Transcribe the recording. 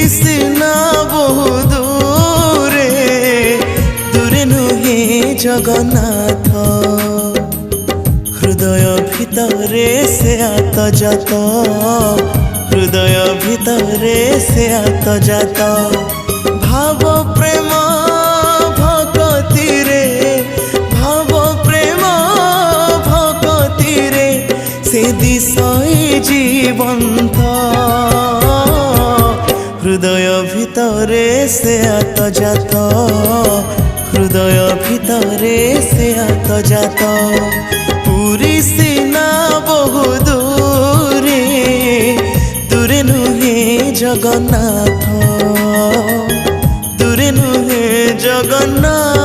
सिना बहु दूरे दूरे नुहे जगन्नाथ हृदय भितरे से आतजात हृदय भितरे से आतजात भाव प्रेम भक्ति रे भाव प्रेम भक्ति रे से दिशय जीवंत हृदय भितरे से आतजात हृदय भितरे से आतजात पुरी सिना बहु दूरे दूरे नुहे जगन्नाथ दूरे नुहे जगन्नाथ।